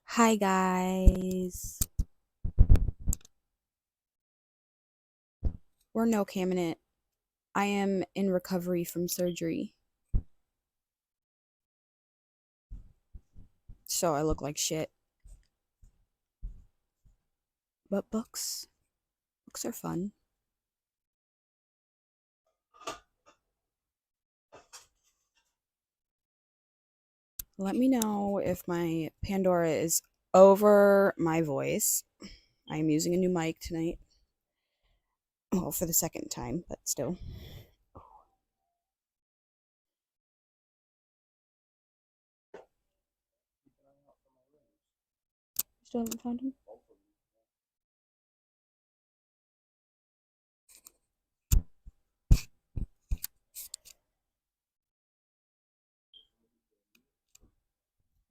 Hi guys. We're no camming it. I am in recovery from surgery. So I look like shit. But books are fun. Let me know if my Pandora is over my voice. I am using a new mic tonight. Well, for the second time, but still. Still haven't found him?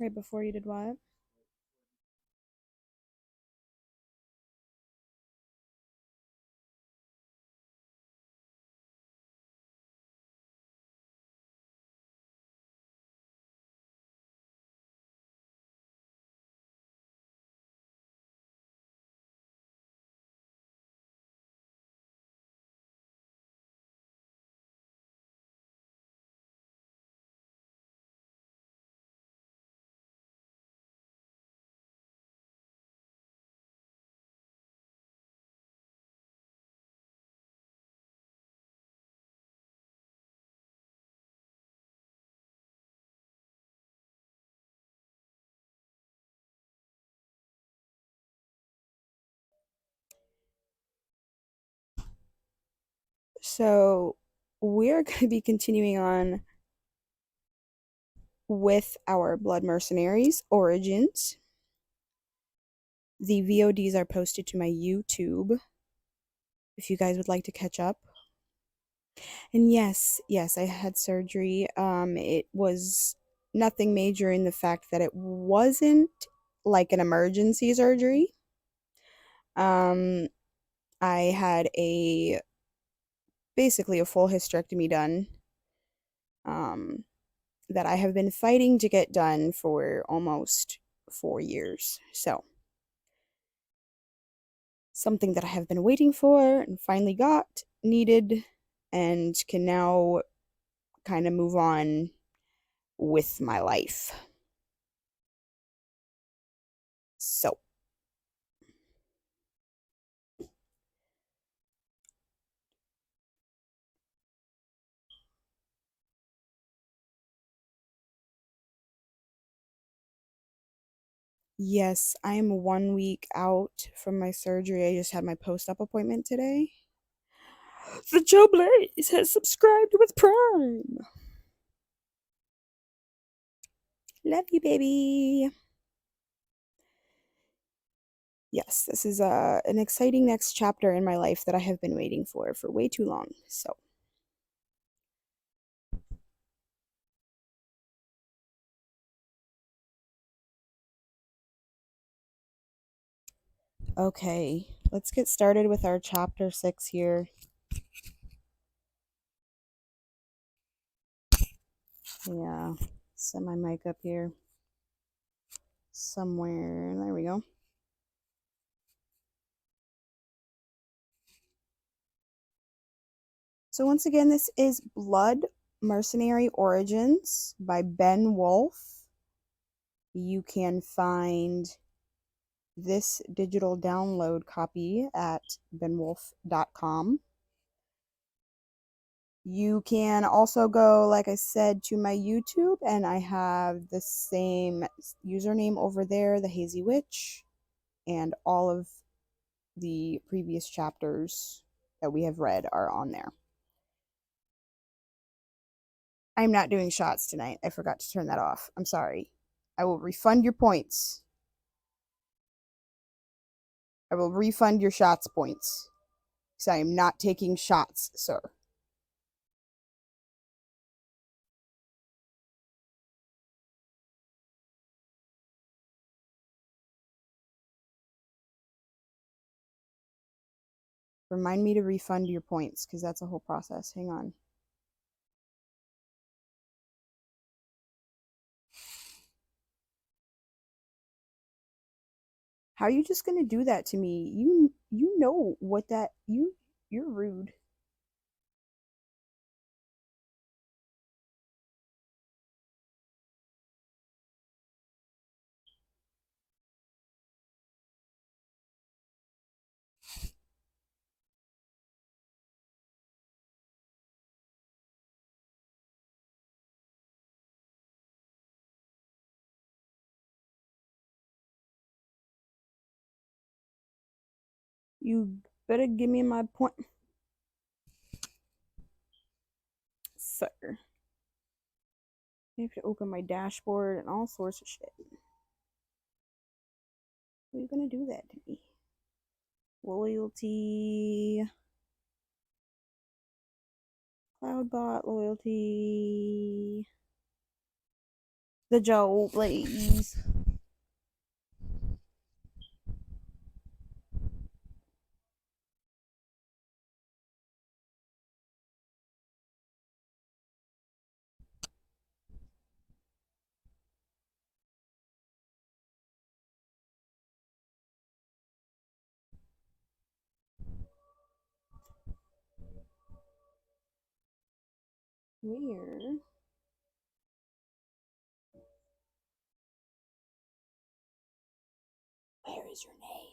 Right before you did what? So we're going to be continuing on with our Blood Mercenaries Origins. The VODs are posted to my YouTube if you guys would like to catch up. And yes, I had surgery. It was nothing major in the fact that it wasn't like an emergency surgery. Um, I had a basically a full hysterectomy done. Um, that I have been fighting to get done for almost 4 years. So, something that I have been waiting for and finally got, needed, and can now kind of move on with my life. So, yes, I am 1 week out from my surgery. I just had my post op appointment today. The Joe Blaze has subscribed with Prime. Love you, baby. Yes, this is an exciting next chapter in my life that I have been waiting for way too long. So, okay, let's get started with our chapter 6 here. Yeah, set my mic up here somewhere. There we go. So once again, this is Blood Mercenary Origins by Ben Wolf. You can find this digital download copy at benwolf.com. You can also go, like I said, to my YouTube, and I have the same username over there, the Hazy Witch, and all of the previous chapters that we have read are on there. I'm not doing shots tonight. I forgot to turn that off. I'm sorry. I will refund your points. I will refund your shots points. Because I am not taking shots, sir. Remind me to refund your points, because that's a whole process. Hang on. How are you just gonna do that to me? You know what that you're rude. You better give me my point, sir. I have to open my dashboard and all sorts of shit. How are you gonna do that to me? Loyalty, Cloudbot loyalty. The Joe, please. Where? Where is your name?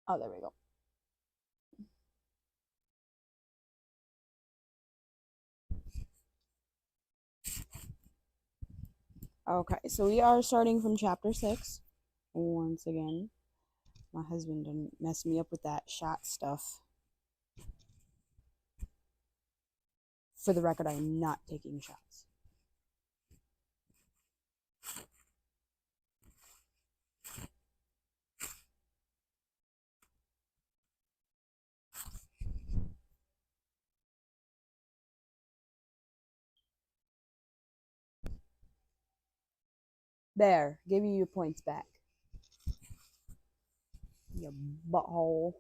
Oh, there we go. Okay, so we are starting from chapter 6. Once again, my husband didn't mess me up with that shot stuff. For the record, I am not taking shots. There, give you your points back. You butthole.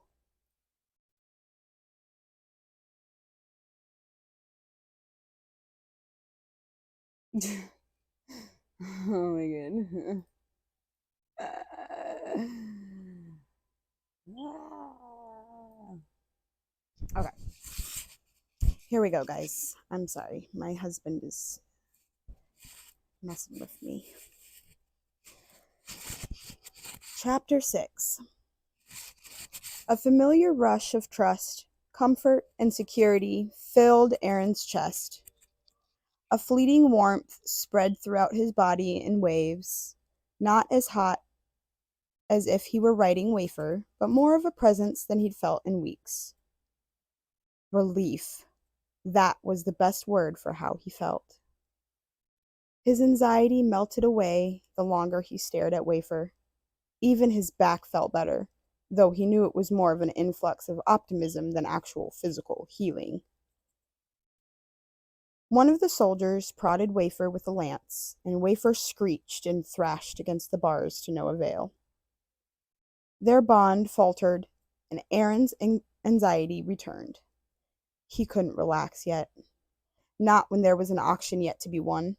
Oh my god. Okay. Here we go, guys. I'm sorry. My husband is messing with me. Chapter 6. A familiar rush of trust, comfort, and security filled Aaron's chest. A fleeting warmth spread throughout his body in waves, not as hot as if he were riding wafer, but more of a presence than he'd felt in weeks. Relief. That was the best word for how he felt. His anxiety melted away the longer he stared at wafer. Even his back felt better, though he knew it was more of an influx of optimism than actual physical healing. One of the soldiers prodded Wafer with a lance, and Wafer screeched and thrashed against the bars to no avail. Their bond faltered, and Aaron's anxiety returned. He couldn't relax yet. Not when there was an auction yet to be won.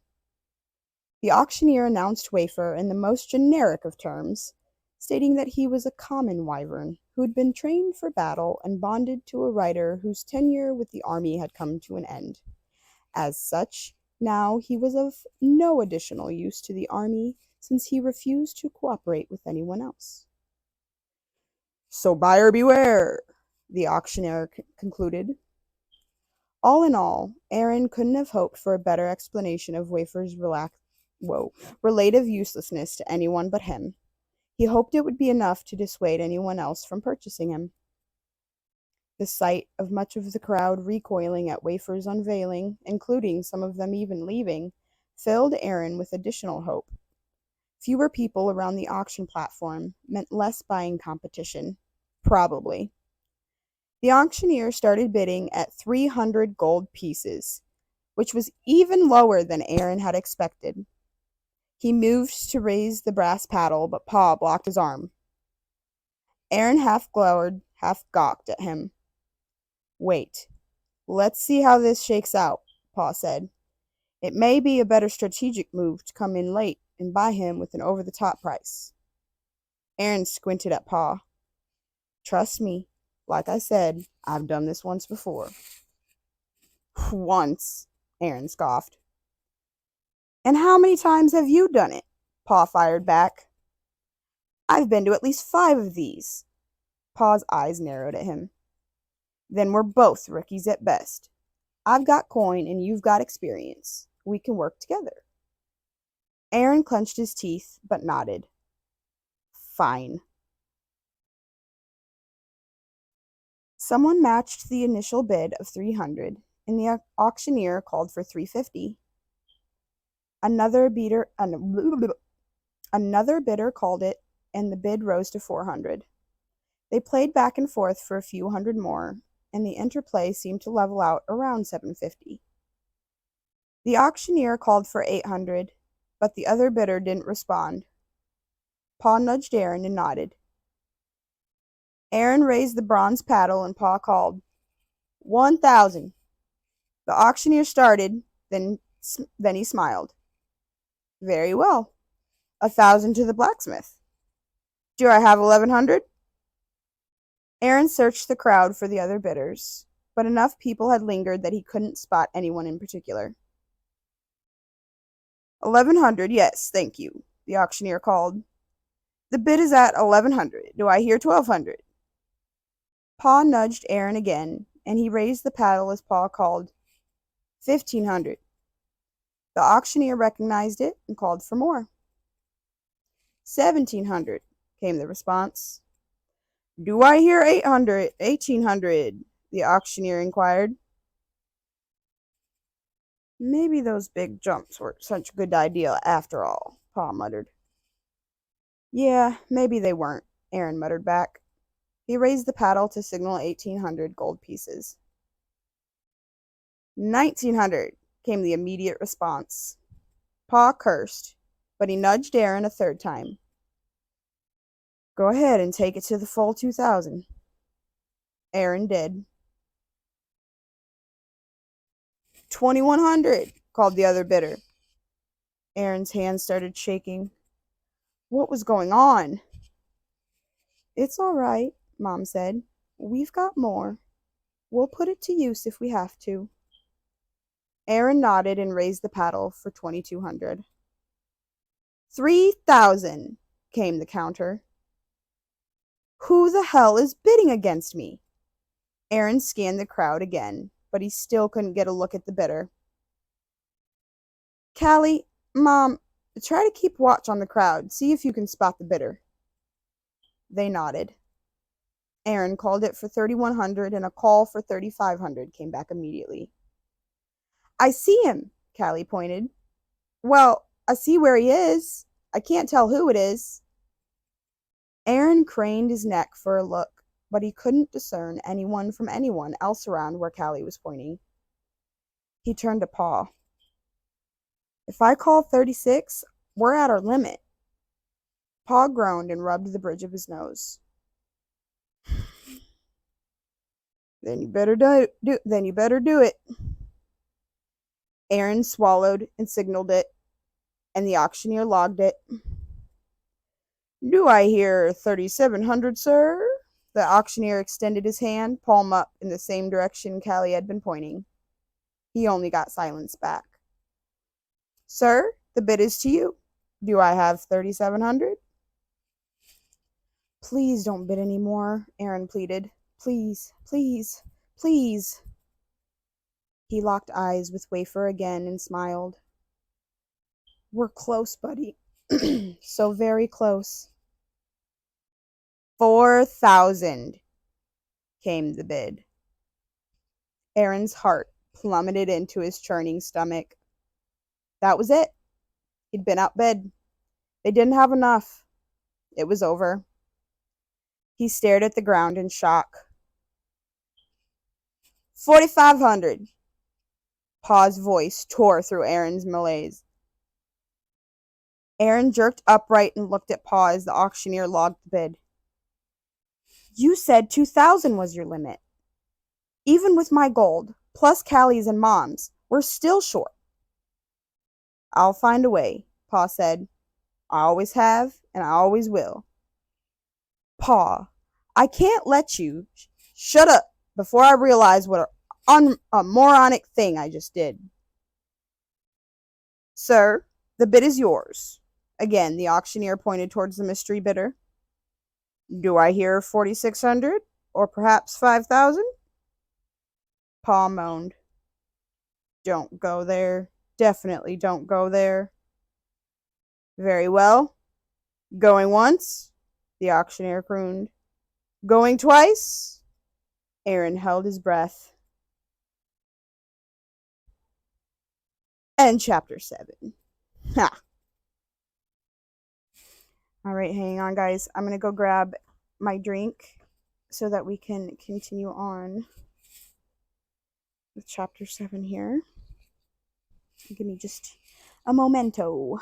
The auctioneer announced Wafer in the most generic of terms, stating that he was a common wyvern who had been trained for battle and bonded to a rider whose tenure with the army had come to an end. As such, now he was of no additional use to the army since he refused to cooperate with anyone else. So buyer beware, the auctioneer concluded. All in all, Aaron couldn't have hoped for a better explanation of Wafer's relative uselessness to anyone but him. He hoped it would be enough to dissuade anyone else from purchasing him. The sight of much of the crowd recoiling at Wafer's unveiling, including some of them even leaving, filled Aaron with additional hope. Fewer people around the auction platform meant less buying competition. Probably. The auctioneer started bidding at 300 gold pieces, which was even lower than Aaron had expected. He moved to raise the brass paddle, but Pa blocked his arm. Aaron half glowered, half gawked at him. Wait, let's see how this shakes out, Pa said. It may be a better strategic move to come in late and buy him with an over-the-top price. Aaron squinted at Pa. Trust me, like I said, I've done this once before. Once, Aaron scoffed. And how many times have you done it? Pa fired back. I've been to at least 5 of these. Pa's eyes narrowed at him. Then we're both rookies at best. I've got coin and you've got experience. We can work together. Aaron clenched his teeth, but nodded. Fine. Someone matched the initial bid of 300, and the auctioneer called for 350. Another bidder called it, and the bid rose to 400. They played back and forth for a few hundred more, and the interplay seemed to level out around 750. The auctioneer called for 800, but the other bidder didn't respond. Pa nudged Aaron and nodded. Aaron raised the bronze paddle and Pa called, 1,000. The auctioneer started, then he smiled. Very well. 1,000 to the blacksmith. Do I have 1,100? Aaron searched the crowd for the other bidders, but enough people had lingered that he couldn't spot anyone in particular. 1,100, yes, thank you, the auctioneer called. The bid is at 1,100. Do I hear 1,200? Pa nudged Aaron again, and he raised the paddle as Pa called, 1,500. The auctioneer recognized it and called for more. 1,700, came the response. Do I hear 800, 1,800? The auctioneer inquired. Maybe those big jumps weren't such a good idea after all, Pa muttered. Yeah, maybe they weren't, Aaron muttered back. He raised the paddle to signal 1,800 gold pieces. 1,900, came the immediate response. Pa cursed, but he nudged Aaron a third time. Go ahead and take it to the full 2,000. Aaron did. 2,100, called the other bidder. Aaron's hands started shaking. What was going on? It's all right, Mom said. We've got more. We'll put it to use if we have to. Aaron nodded and raised the paddle for 2,200. 3,000, came the counter. Who the hell is bidding against me? Aaron scanned the crowd again, but he still couldn't get a look at the bidder. Callie, Mom, try to keep watch on the crowd. See if you can spot the bidder. They nodded. Aaron called it for 3,100, and a call for 3,500 came back immediately. I see him, Callie pointed. Well, I see where he is. I can't tell who it is. Aaron craned his neck for a look, but he couldn't discern anyone from anyone else around where Callie was pointing. He turned to Pa. If I call 36, we're at our limit. Pa groaned and rubbed the bridge of his nose. Then you better do it. Aaron swallowed and signaled it, and the auctioneer logged it. Do I hear 3,700, sir? The auctioneer extended his hand, palm up, in the same direction Callie had been pointing. He only got silence back. Sir, the bid is to you. Do I have 3,700? Please don't bid any more, Aaron pleaded. Please, please, please. He locked eyes with Wafer again and smiled. We're close, buddy. So very close. 4,000, came the bid. Aaron's heart plummeted into his churning stomach. That was it. He'd been outbid. They didn't have enough. It was over. He stared at the ground in shock. 4,500. Pa's voice tore through Aaron's malaise. Aaron jerked upright and looked at Pa as the auctioneer logged the bid. You said 2,000 was your limit. Even with my gold, plus Callie's and Mom's, we're still short. I'll find a way, Pa said. I always have, and I always will. Pa, I can't let you shut up before I realize what a moronic thing I just did. Sir, the bid is yours. Again, the auctioneer pointed towards the mystery bidder. Do I hear 4,600? Or perhaps 5,000? Pa moaned. Don't go there. Definitely don't go there. Very well. Going once? The auctioneer crooned. Going twice? Aaron held his breath. End chapter 7. Ha. All right, hang on, guys. I'm going to go grab my drink so that we can continue on with chapter 7 here. Give me just a momento.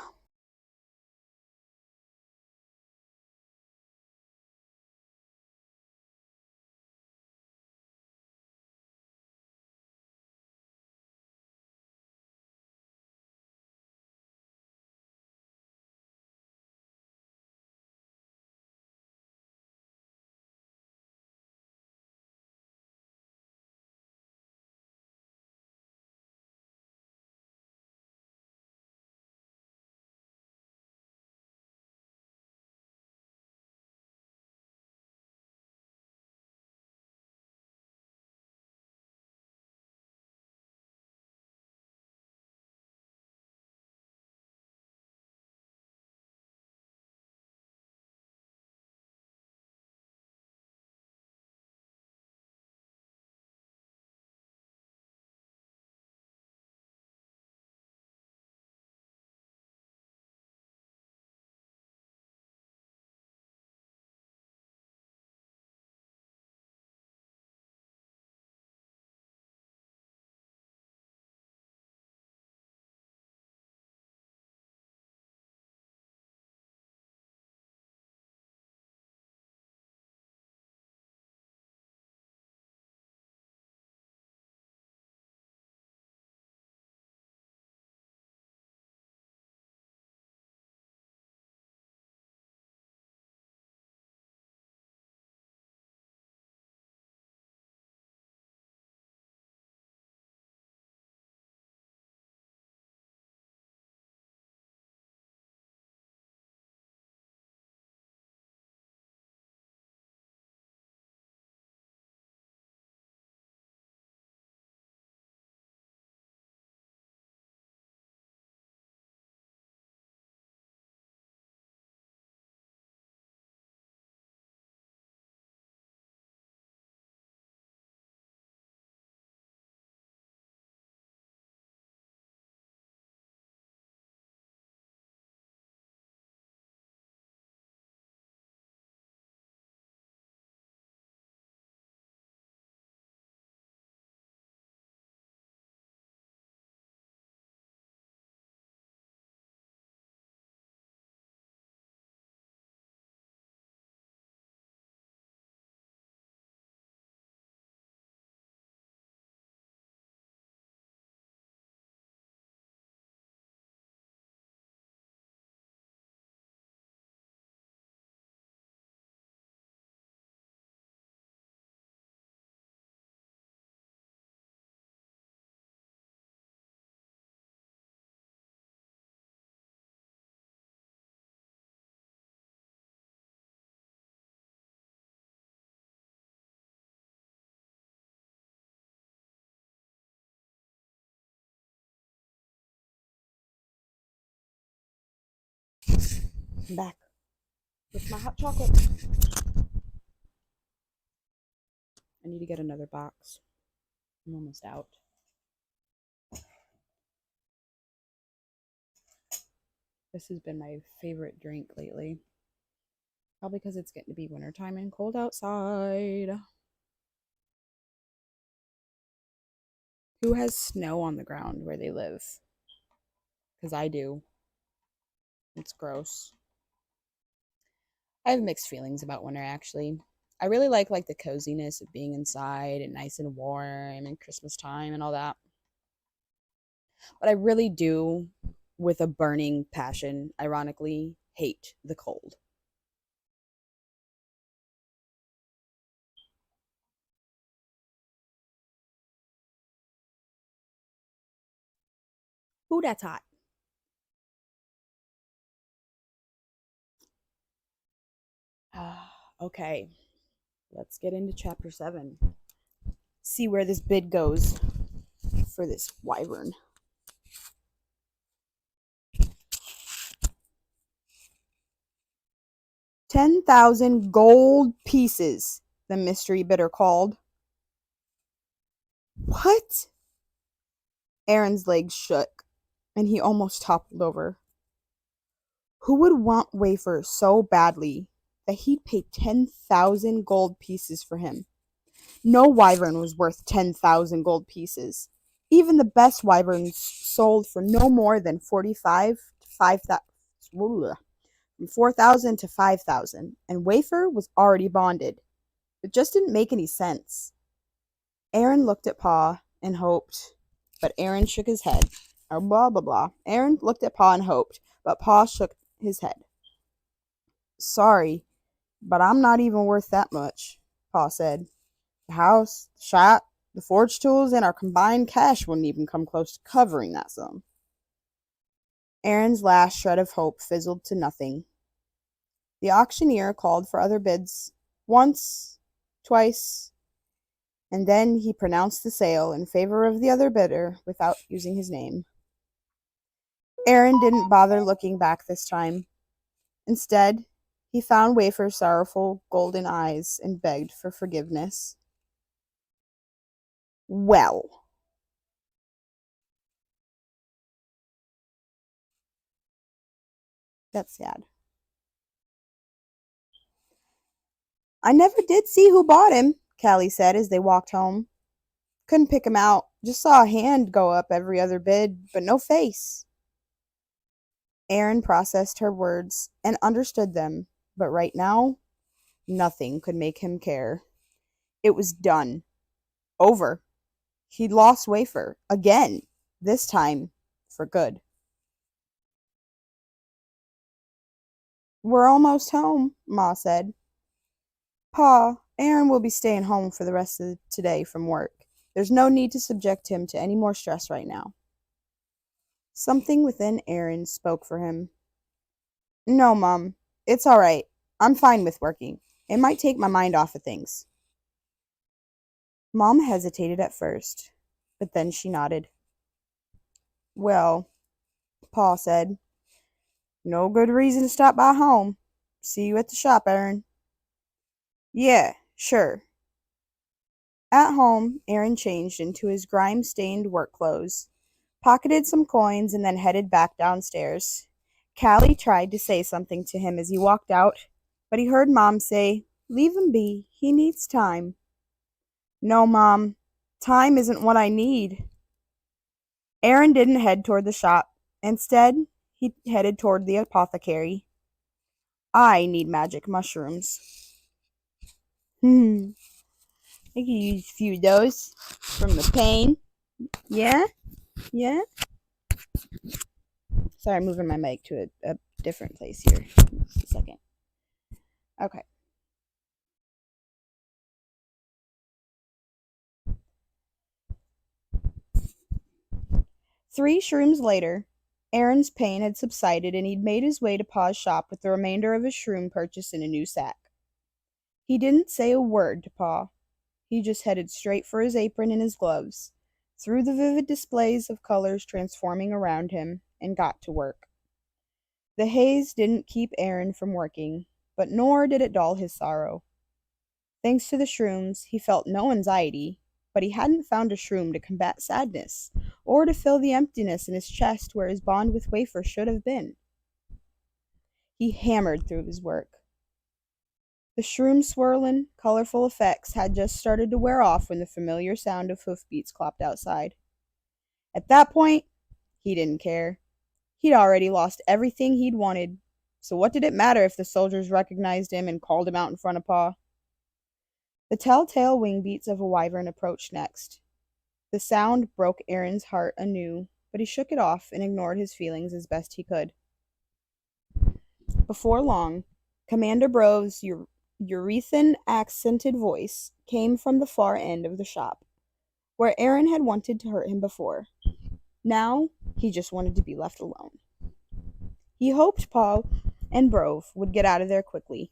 I'm back with my hot chocolate. I need to get another box. I'm almost out. This has been my favorite drink lately. Probably because it's getting to be wintertime and cold outside. Who has snow on the ground where they live? Because I do. It's gross. I have mixed feelings about winter actually. I really like the coziness of being inside and nice and warm and Christmas time and all that. But I really do, with a burning passion, ironically, hate the cold. Ooh, that's hot. Okay, let's get into chapter 7. See where this bid goes for this wyvern. 10,000 gold pieces, the mystery bidder called. What? Aaron's legs shook, and he almost toppled over. Who would want Wafer so badly that he'd pay 10,000 gold pieces for him? No wyvern was worth 10,000 gold pieces. Even the best wyverns sold for no more than 45 to 5,000, from 4,000 to 5,000, and Wafer was already bonded. It just didn't make any sense. Aaron looked at Pa and hoped, but Aaron shook his head. Or blah, blah, blah. Aaron looked at Pa and hoped, but Pa shook his head. Sorry, but I'm not even worth that much, Pa said. The house, the shop, the forge tools, and our combined cash wouldn't even come close to covering that sum. Aaron's last shred of hope fizzled to nothing. The auctioneer called for other bids once, twice, and then he pronounced the sale in favor of the other bidder without using his name. Aaron didn't bother looking back this time. Instead, he found Wafer's sorrowful golden eyes and begged for forgiveness. Well, that's sad. I never did see who bought him, Callie said as they walked home. Couldn't pick him out. Just saw a hand go up every other bid, but no face. Aaron processed her words and understood them, but right now, nothing could make him care. It was done. Over. He'd lost Wafer. Again. This time, for good. We're almost home, Ma said. Pa, Aaron will be staying home for the rest of today from work. There's no need to subject him to any more stress right now. Something within Aaron spoke for him. No, Mom. It's all right. I'm fine with working. It might take my mind off of things. Mom hesitated at first, but then she nodded. Well, Pa said, no good reason to stop by home. See you at the shop, Aaron. Yeah, sure. At home, Aaron changed into his grime-stained work clothes, pocketed some coins, and then headed back downstairs. Callie tried to say something to him as he walked out, but he heard Mom say, Leave him be. He needs time. No, Mom. Time isn't what I need. Aaron didn't head toward the shop. Instead, he headed toward the apothecary. I need magic mushrooms. I could use a few of those from the pain. Yeah? Yeah? Sorry, I'm moving my mic to a different place here. Just a second. Okay. Three shrooms later, Aaron's pain had subsided and he'd made his way to Pa's shop with the remainder of his shroom purchased in a new sack. He didn't say a word to Pa. He just headed straight for his apron and his gloves, through the vivid displays of colors transforming around him, and got to work. The haze didn't keep Aaron from working, but nor did it dull his sorrow. Thanks to the shrooms, he felt no anxiety, but he hadn't found a shroom to combat sadness, or to fill the emptiness in his chest where his bond with Wafer should have been. He hammered through his work. The shroom swirling, colorful effects had just started to wear off when the familiar sound of hoofbeats clopped outside. At that point, he didn't care. He'd already lost everything he'd wanted, so what did it matter if the soldiers recognized him and called him out in front of Pa? The telltale wing beats of a wyvern approached next. The sound broke Aaron's heart anew, but he shook it off and ignored his feelings as best he could. Before long, Commander Brove's urethane accented voice came from the far end of the shop, where Aaron had wanted to hurt him before. Now, he just wanted to be left alone. He hoped Paul and Brove would get out of there quickly.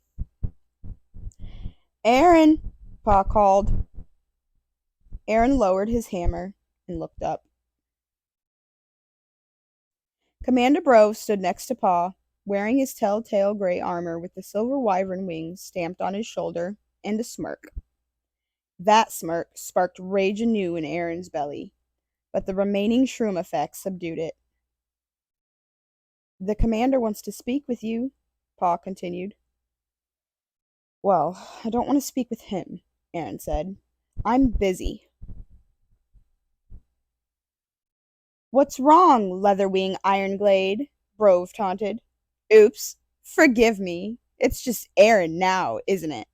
Aaron, Pa called. Aaron lowered his hammer and looked up. Commander Brove stood next to Pa, wearing his telltale gray armor with the silver wyvern wings stamped on his shoulder, and a smirk. That smirk sparked rage anew in Aaron's belly, but the remaining shroom effect subdued it. The commander wants to speak with you, Pa continued. Well, I don't want to speak with him, Aaron said. I'm busy. What's wrong, Leatherwing Ironglade? Brove taunted. Oops, forgive me. It's just Aaron now, isn't it?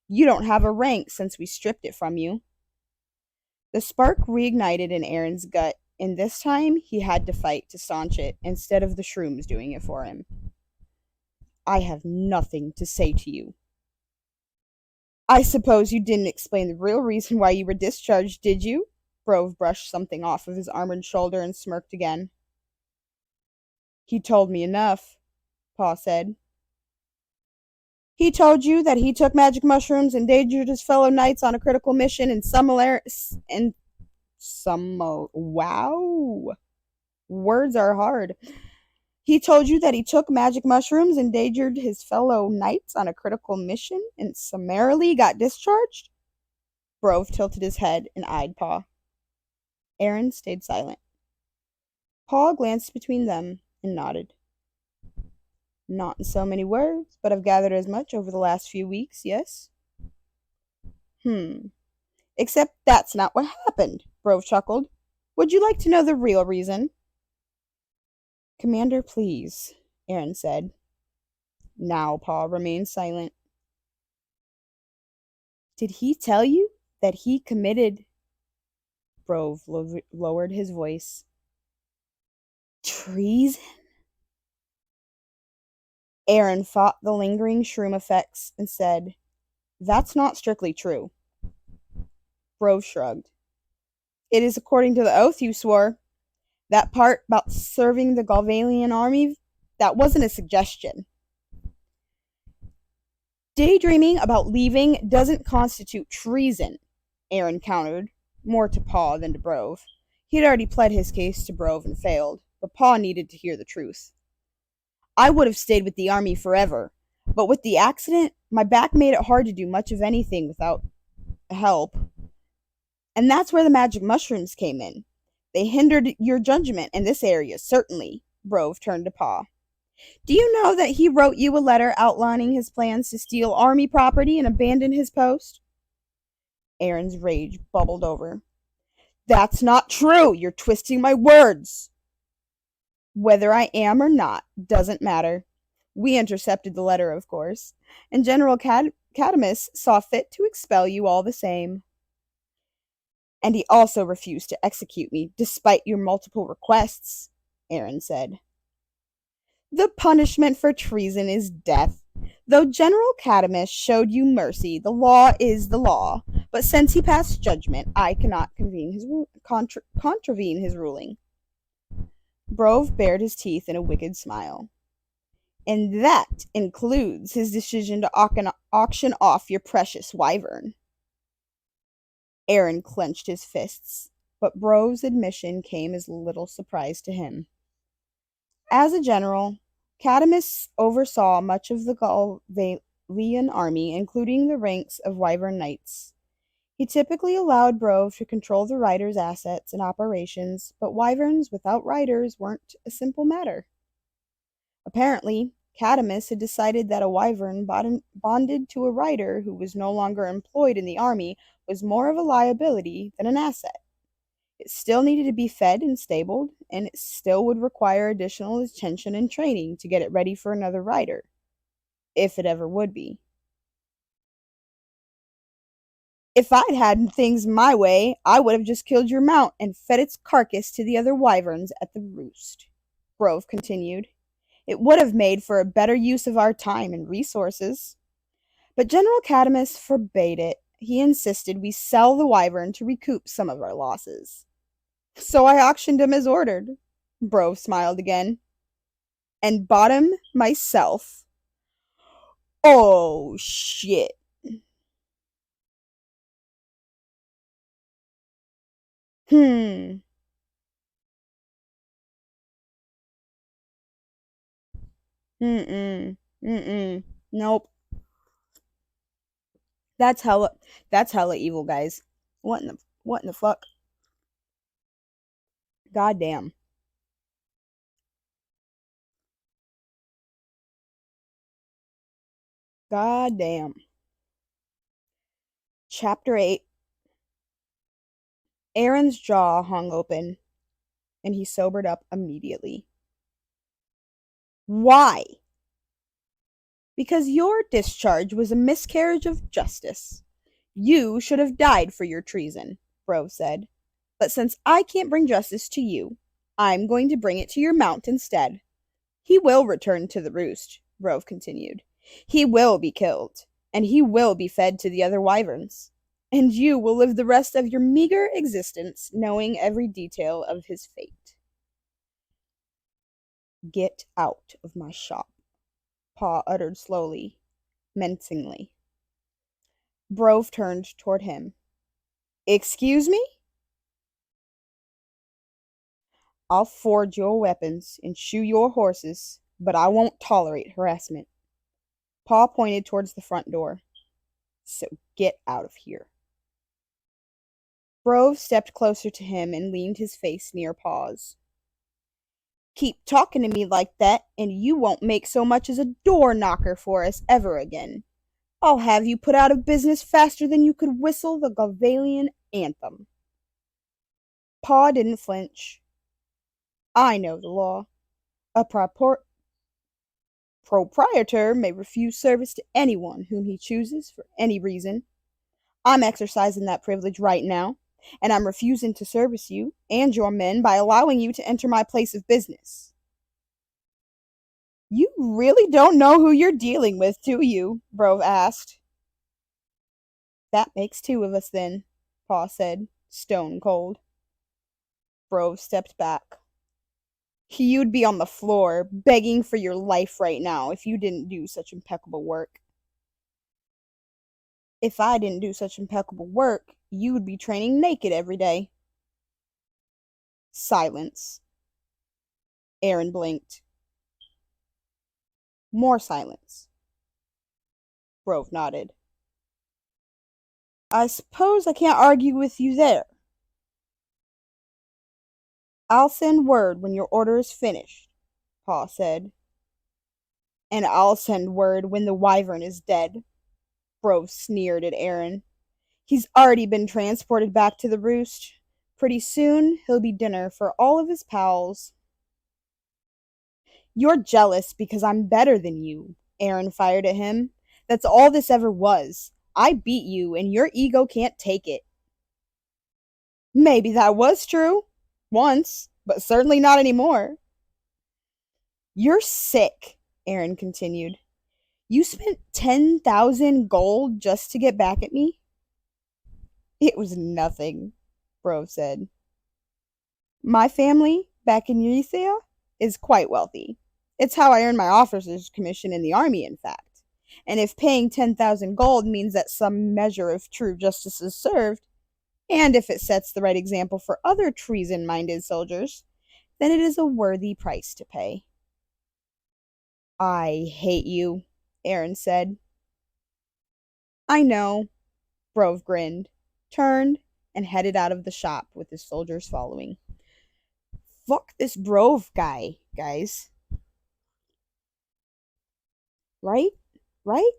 You don't have a rank since we stripped it from you. The spark reignited in Aaron's gut, and this time he had to fight to staunch it instead of the shrooms doing it for him. I have nothing to say to you. I suppose you didn't explain the real reason why you were discharged, did you? Brove brushed something off of his armored shoulder and smirked again. He told me enough, Pa said. He told you that he took magic mushrooms, endangered his fellow knights on a critical mission, wow. Words are hard. He told you that he took magic mushrooms, endangered his fellow knights on a critical mission, and summarily got discharged? Brove tilted his head and eyed Pa. Aaron stayed silent. Pa glanced between them and nodded. Not in so many words, but I've gathered as much over the last few weeks, yes? Except that's not what happened, Brove chuckled. Would you like to know the real reason? Commander, please, Aaron said. Now Pa remained silent. Did he tell you that he committed... Brove lowered his voice. Treason? Aaron fought the lingering shroom effects and said, That's not strictly true. Brove shrugged. It is according to the oath you swore. That part about serving the Galvalian army, that wasn't a suggestion. Daydreaming about leaving doesn't constitute treason, Aaron countered, more to Pa than to Brove. He'd already pled his case to Brove and failed, but Pa needed to hear the truth. I would have stayed with the army forever, but with the accident, my back made it hard to do much of anything without help. And that's where the magic mushrooms came in. They hindered your judgment in this area, certainly. Brove turned to Pa. Do you know that he wrote you a letter outlining his plans to steal army property and abandon his post? Aaron's rage bubbled over. That's not true! You're twisting my words! Whether I am or not doesn't matter. We intercepted the letter, of course, and General Cadamus saw fit to expel you all the same. And he also refused to execute me, despite your multiple requests, Aaron said. The punishment for treason is death. Though General Cadamus showed you mercy, the law is the law. But since he passed judgment, I cannot contravene his ruling. Brove bared his teeth in a wicked smile. And that includes his decision to auction off your precious wyvern. Aaron clenched his fists, but Brove's admission came as little surprise to him. As a general, Cadamus oversaw much of the Galvalian army, including the ranks of wyvern knights. He typically allowed Brove to control the riders' assets and operations, but wyverns without riders weren't a simple matter. Apparently, Cadamus had decided that a wyvern bonded to a rider who was no longer employed in the army was more of a liability than an asset. It still needed to be fed and stabled, and it still would require additional attention and training to get it ready for another rider, if it ever would be. If I'd had things my way, I would have just killed your mount and fed its carcass to the other wyverns at the roost, Grove continued. It would have made for a better use of our time and resources. But General Cadamus forbade it. He insisted we sell the wyvern to recoup some of our losses. So I auctioned him as ordered. Brove smiled again. And bought him myself. Oh, shit. Hmm. Mm-mm. Mm-mm. Nope. That's hella that's hella evil, guys. What in the fuck? God damn. God damn. Chapter 8. Aaron's jaw hung open, and he sobered up immediately. Why? Because your discharge was a miscarriage of justice. You should have died for your treason, Brove said. But since I can't bring justice to you, I'm going to bring it to your mount instead. He will return to the roost, Brove continued. He will be killed, and he will be fed to the other wyverns. And you will live the rest of your meager existence knowing every detail of his fate. Get out of my shop, Pa uttered slowly, menacingly. Brove turned toward him. Excuse me? I'll forge your weapons and shoe your horses, but I won't tolerate harassment. Pa pointed towards the front door. So get out of here. Brove stepped closer to him and leaned his face near Pa's. Keep talking to me like that, and you won't make so much as a door knocker for us ever again. I'll have you put out of business faster than you could whistle the Galvalian anthem. Pa didn't flinch. I know the law. A proprietor may refuse service to anyone whom he chooses for any reason. I'm exercising that privilege right now, and I'm refusing to service you and your men by allowing you to enter my place of business. You really don't know who you're dealing with, do you? Brove asked. That makes two of us, then, Pa said, stone cold. Brove stepped back. You'd be on the floor, begging for your life right now if you didn't do such impeccable work. If I didn't do such impeccable work, you would be training naked every day. Silence. Aaron blinked. More silence. Brove nodded. I suppose I can't argue with you there. I'll send word when your order is finished, Pa said. And I'll send word when the wyvern is dead, Brove sneered at Aaron. He's already been transported back to the roost. Pretty soon, he'll be dinner for all of his pals. You're jealous because I'm better than you, Aaron fired at him. That's all this ever was. I beat you, and your ego can't take it. Maybe that was true. Once, but certainly not anymore. You're sick, Aaron continued. You spent 10,000 gold just to get back at me? It was nothing, Brove said. My family, back in Eurythia, is quite wealthy. It's how I earned my officer's commission in the army, in fact. And if paying 10,000 gold means that some measure of true justice is served, and if it sets the right example for other treason-minded soldiers, then it is a worthy price to pay. I hate you, Aaron said. I know, Brove grinned, turned, and headed out of the shop with his soldiers following. Fuck this Brove guy, guys. Right? Right?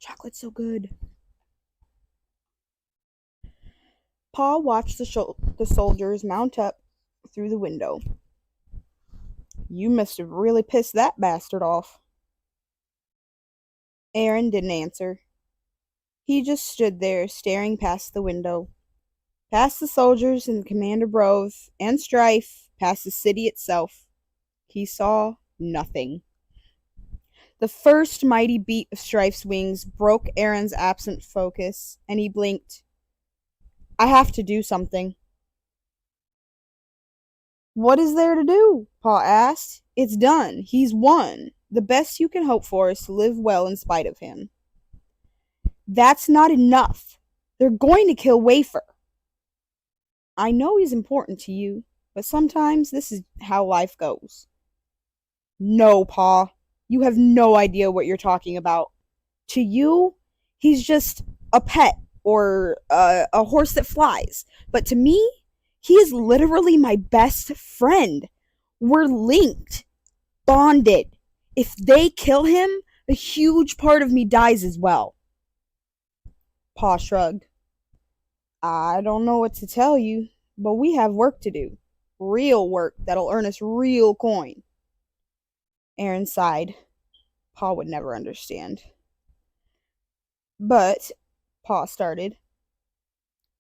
Chocolate's so good. Pa watched the soldiers mount up through the window. You must have really pissed that bastard off. Aaron didn't answer. He just stood there, staring past the window, past the soldiers and Commander Brove and Strife, past the city itself. He saw nothing. The first mighty beat of Strife's wings broke Aaron's absent focus, and he blinked. I have to do something. What is there to do? Pa asked. It's done. He's won. The best you can hope for is to live well in spite of him. That's not enough. They're going to kill Wafer. I know he's important to you, but sometimes this is how life goes. No, Pa. You have no idea what you're talking about. To you, he's just a pet or a horse that flies. But to me, he is literally my best friend. We're linked, bonded. If they kill him, a huge part of me dies as well. Pa shrugged. I don't know what to tell you, but we have work to do. Real work that'll earn us real coin. Aaron sighed. Pa would never understand. But, Pa started.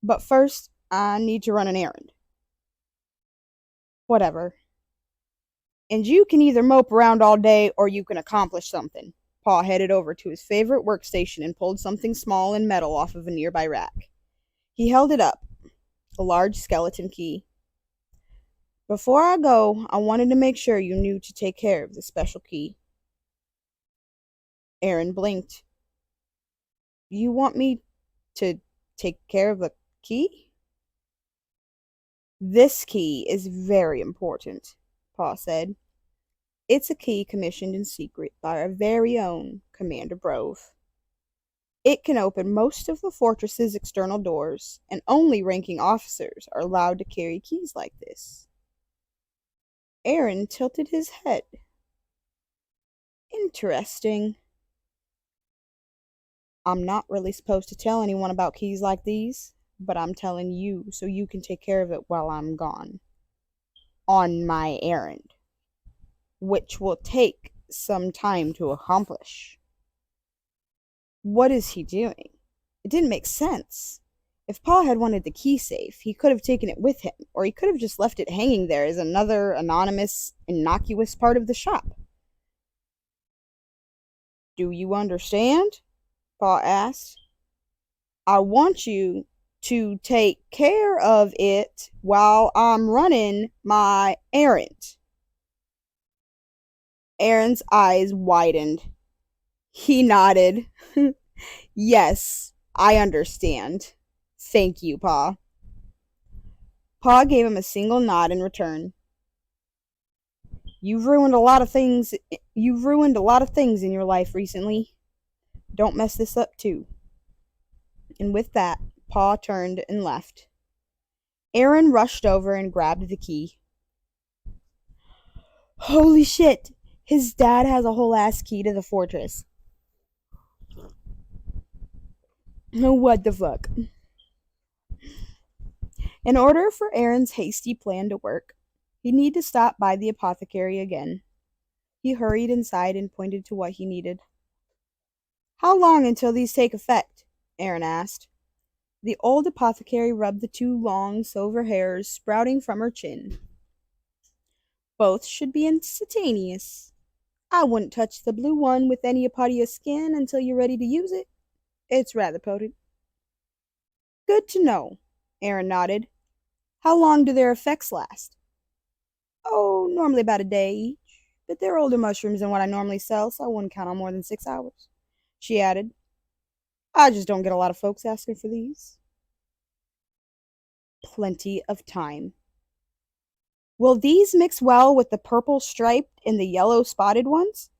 But first, I need to run an errand. Whatever. And you can either mope around all day or you can accomplish something. Pa headed over to his favorite workstation and pulled something small and metal off of a nearby rack. He held it up, a large skeleton key. Before I go, I wanted to make sure you knew to take care of the special key. Aaron blinked. You want me to take care of the key? This key is very important, Pa said. It's a key commissioned in secret by our very own Commander Brove. It can open most of the fortress's external doors, and only ranking officers are allowed to carry keys like this. Aaron tilted his head. Interesting. I'm not really supposed to tell anyone about keys like these, but I'm telling you so you can take care of it while I'm gone. On my errand. Which will take some time to accomplish. What is he doing? It didn't make sense. If Pa had wanted the key safe, he could have taken it with him, or he could have just left it hanging there as another anonymous, innocuous part of the shop. Do you understand? Pa asked. I want you to take care of it while I'm running my errand. Aaron's eyes widened. He nodded. Yes, I understand. Thank you, Pa. Pa gave him a single nod in return. You've ruined a lot of things in your life recently. Don't mess this up too. And with that, Pa turned and left. Aaron rushed over and grabbed the key. Holy shit! His dad has a whole ass key to the fortress. What the fuck? In order for Aaron's hasty plan to work, he'd need to stop by the apothecary again. He hurried inside and pointed to what he needed. How long until these take effect? Aaron asked. The old apothecary rubbed the two long silver hairs sprouting from her chin. Both should be instantaneous. I wouldn't touch the blue one with any part of your skin until you're ready to use it. It's rather potent. Good to know, Aaron nodded. How long do their effects last? Oh, normally about a day each, but they're older mushrooms than what I normally sell, so I wouldn't count on more than 6 hours. She added, I just don't get a lot of folks asking for these. Plenty of time. Will these mix well with the purple striped and the yellow spotted ones?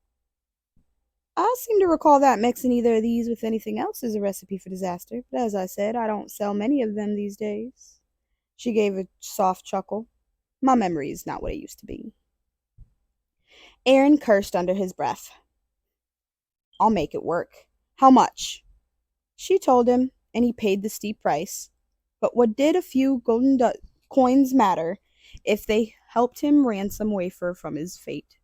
I seem to recall that mixing either of these with anything else is a recipe for disaster, but as I said, I don't sell many of them these days. She gave a soft chuckle. My memory is not what it used to be. Aaron cursed under his breath. I'll make it work. How much? She told him, and he paid the steep price. But what did a few coins matter if they helped him ransom Wafer from his fate?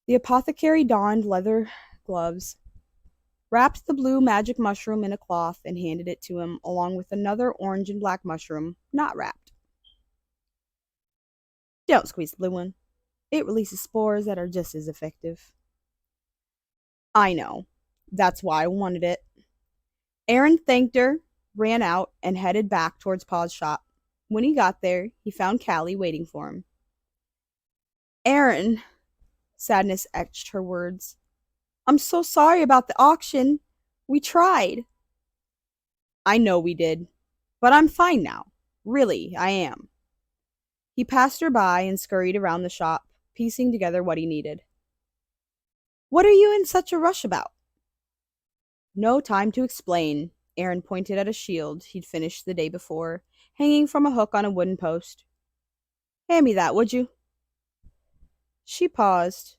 The apothecary donned leather gloves, wrapped the blue magic mushroom in a cloth, and handed it to him, along with another orange and black mushroom, not wrapped. Don't squeeze the blue one. It releases spores that are just as effective. I know. That's why I wanted it. Aaron thanked her, ran out, and headed back towards Pa's shop. When he got there, he found Callie waiting for him. Aaron, sadness etched her words. I'm so sorry about the auction. We tried. I know we did, but I'm fine now. Really, I am. He passed her by and scurried around the shop, piecing together what he needed. What are you in such a rush about? No time to explain. Aaron pointed at a shield he'd finished the day before, hanging from a hook on a wooden post. Hand me that, would you? She paused.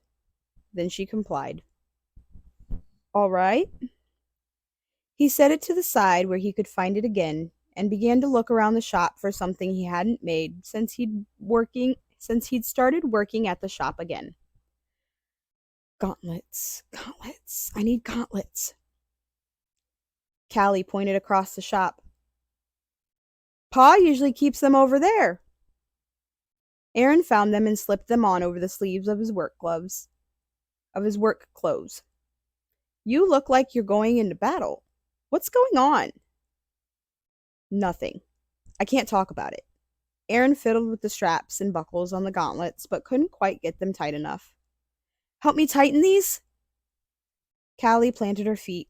Then she complied. All right. He set it to the side where he could find it again and began to look around the shop for something he hadn't made since he'd started working at the shop again. Gauntlets. I need gauntlets. Callie pointed across the shop. Pa usually keeps them over there. Aaron found them and slipped them on over the sleeves of his work clothes. You look like you're going into battle. What's going on? Nothing. I can't talk about it. Aaron fiddled with the straps and buckles on the gauntlets, but couldn't quite get them tight enough. Help me tighten these? Callie planted her feet.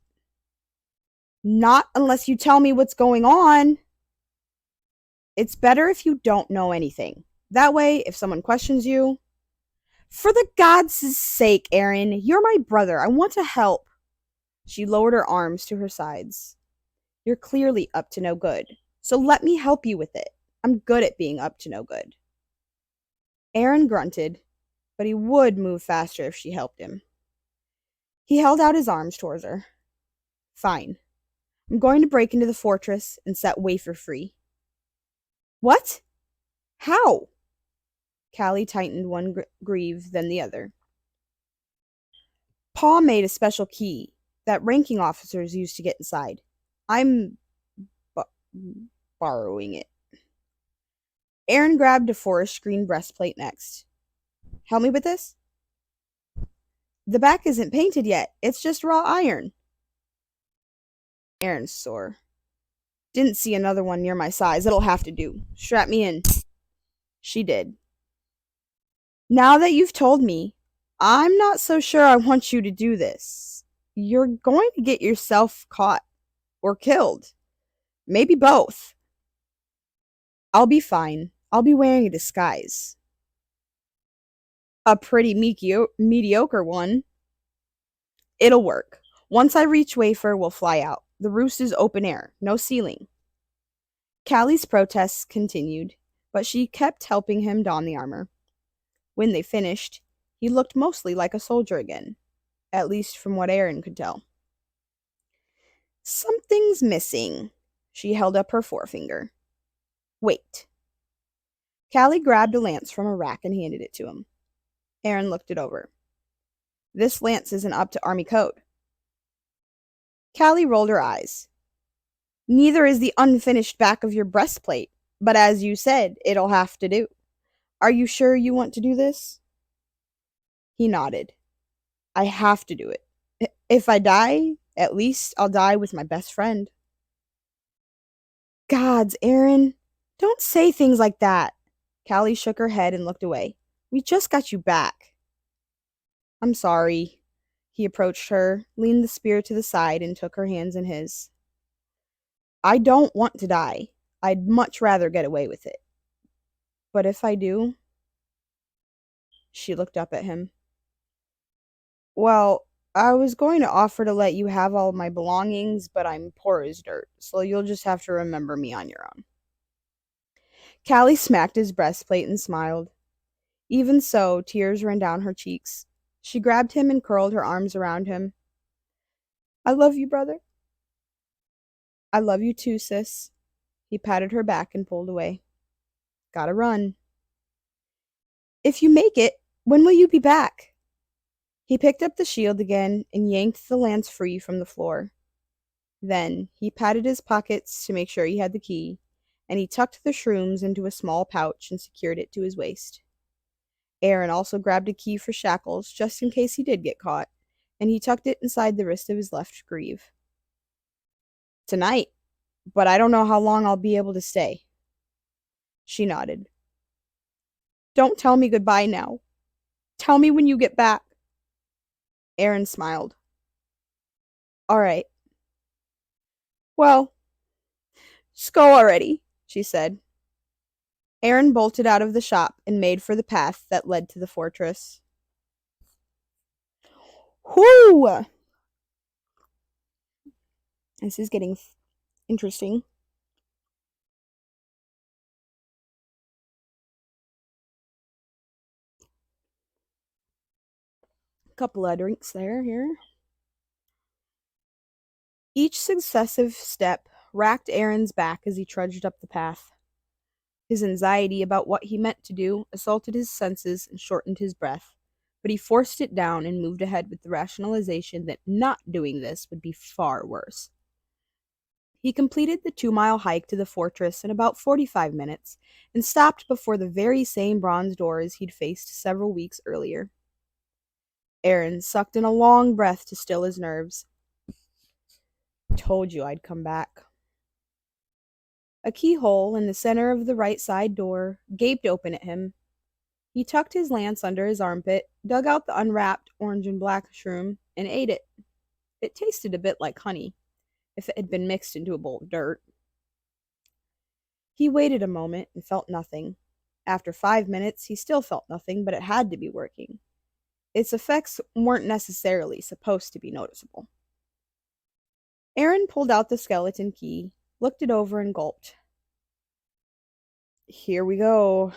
Not unless you tell me what's going on. It's better if you don't know anything. That way, if someone questions you... For the gods' sake, Aaron, you're my brother. I want to help. She lowered her arms to her sides. You're clearly up to no good, so let me help you with it. I'm good at being up to no good. Aaron grunted, but he would move faster if she helped him. He held out his arms towards her. Fine. I'm going to break into the fortress and set Wafer free. What? How? Callie tightened one greave, then the other. Pa made a special key that ranking officers used to get inside. I'm borrowing it. Aaron grabbed a forest green breastplate next. Help me with this? The back isn't painted yet. It's just raw iron. Aaron's sore. Didn't see another one near my size. It'll have to do. Strap me in. She did. Now that you've told me, I'm not so sure I want you to do this. You're going to get yourself caught or killed. Maybe both. I'll be fine. I'll be wearing a disguise. A pretty mediocre one. It'll work. Once I reach Wafer, we'll fly out. The roost is open air, no ceiling. Callie's protests continued, but she kept helping him don the armor. When they finished, he looked mostly like a soldier again, at least from what Aaron could tell. Something's missing. She held up her forefinger. Wait. Callie grabbed a lance from a rack and handed it to him. Aaron looked it over. This lance isn't up to Army code. Callie rolled her eyes. Neither is the unfinished back of your breastplate, but as you said, it'll have to do. Are you sure you want to do this? He nodded. I have to do it. If I die, at least I'll die with my best friend. Gods, Aaron, don't say things like that. Callie shook her head and looked away. We just got you back. I'm sorry. He approached her, leaned the spear to the side, and took her hands in his. I don't want to die. I'd much rather get away with it. But if I do... She looked up at him. Well, I was going to offer to let you have all my belongings, but I'm poor as dirt, so you'll just have to remember me on your own. Callie smacked his breastplate and smiled. Even so, tears ran down her cheeks. She grabbed him and curled her arms around him. I love you, brother. I love you too, sis. He patted her back and pulled away. Gotta run. If you make it, when will you be back? He picked up the shield again and yanked the lance free from the floor. Then he patted his pockets to make sure he had the key, and he tucked the shrooms into a small pouch and secured it to his waist. Aaron also grabbed a key for shackles just in case he did get caught, and he tucked it inside the wrist of his left greave. Tonight, but I don't know how long I'll be able to stay. She nodded. Don't tell me goodbye now. Tell me when you get back. Aaron smiled. All right. Well, just go already, she said. Aaron bolted out of the shop and made for the path that led to the fortress. Whoo! This is getting interesting. A couple of drinks here. Each successive step racked Aaron's back as he trudged up the path. His anxiety about what he meant to do assaulted his senses and shortened his breath, but he forced it down and moved ahead with the rationalization that not doing this would be far worse. He completed the 2-mile hike to the fortress in about 45 minutes and stopped before the very same bronze doors he'd faced several weeks earlier. Aaron sucked in a long breath to still his nerves. Told you I'd come back. A keyhole in the center of the right side door gaped open at him. He tucked his lance under his armpit, dug out the unwrapped orange and black shroom, and ate it. It tasted a bit like honey, if it had been mixed into a bowl of dirt. He waited a moment and felt nothing. After 5 minutes, he still felt nothing, but it had to be working. Its effects weren't necessarily supposed to be noticeable. Aaron pulled out the skeleton key, looked it over, and gulped. Here we go.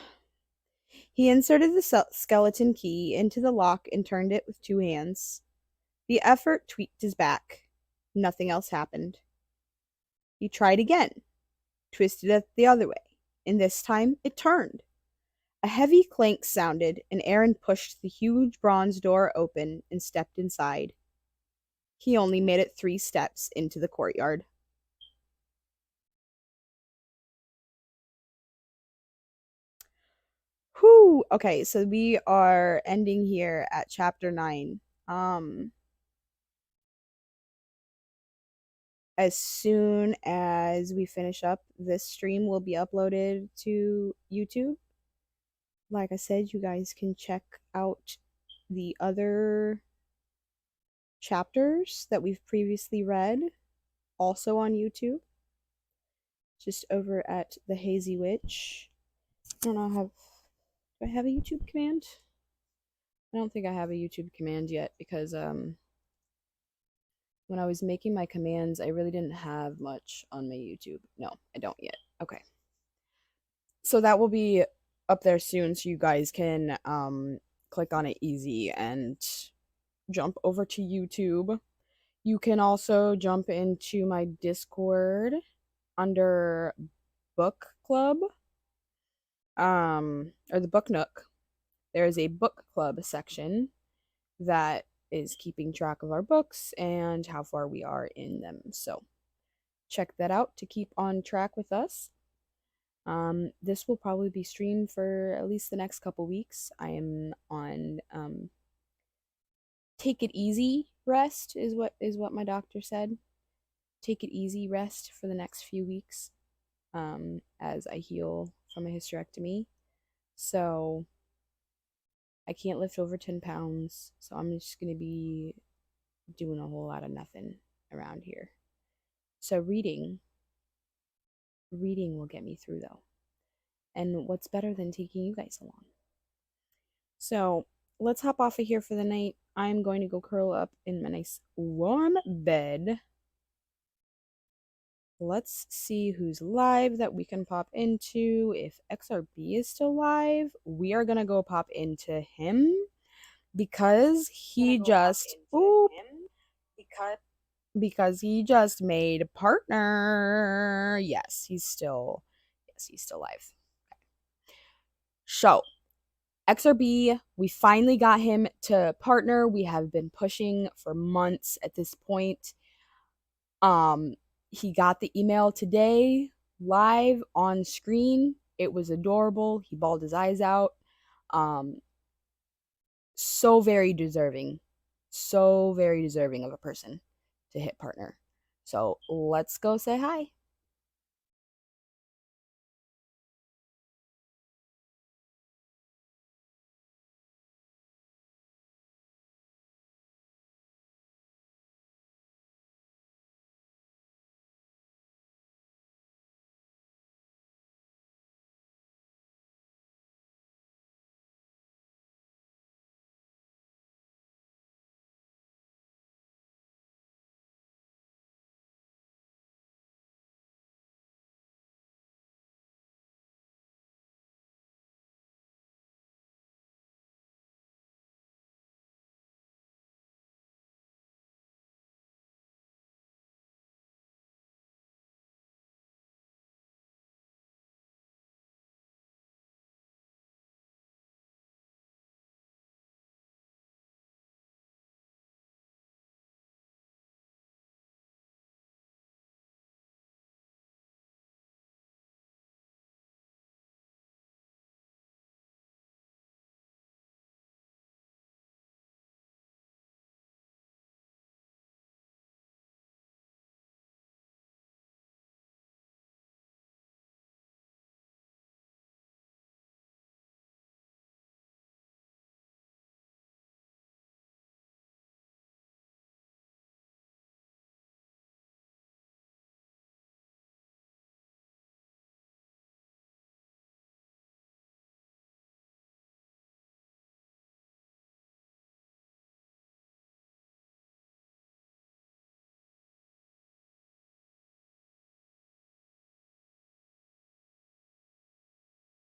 He inserted the skeleton key into the lock and turned it with 2 hands. The effort tweaked his back. Nothing else happened. He tried again, twisted it the other way, and this time it turned. A heavy clank sounded, and Aaron pushed the huge bronze door open and stepped inside. He only made it 3 steps into the courtyard. Whew! Okay, so we are ending here at chapter 9. As soon as we finish up, this stream will be uploaded to YouTube. Like I said, you guys can check out the other chapters that we've previously read also on YouTube. Just over at the Hazy Witch. I don't know, do I have a YouTube command? I don't think I have a YouTube command yet because when I was making my commands, I really didn't have much on my YouTube. No, I don't yet. Okay. So that will be up there soon so you guys can click on it easy and jump over to YouTube. You can also jump into my Discord under Book Club or the Book Nook. There is a book club section that is keeping track of our books and how far we are in them. So check that out to keep on track with us. This will probably be streamed for at least the next couple weeks. I am on take it easy rest is what my doctor said. Take it easy rest for the next few weeks as I heal from a hysterectomy. So I can't lift over 10 pounds, so I'm just going to be doing a whole lot of nothing around here. So reading will get me through though. And what's better than taking you guys along? So let's hop off of here for the night. I'm going to go curl up in my nice warm bed. Let's see who's live that we can pop into. If XRB is still live, we are going to go pop into him because he just... because he just made partner. Yes, he's still alive. So, XRB, we finally got him to partner. We have been pushing for months at this point. Um, he got the email today, live on screen. It was adorable. He bawled his eyes out. Um, so very deserving. So very deserving of a person to hit partner. So let's go say hi.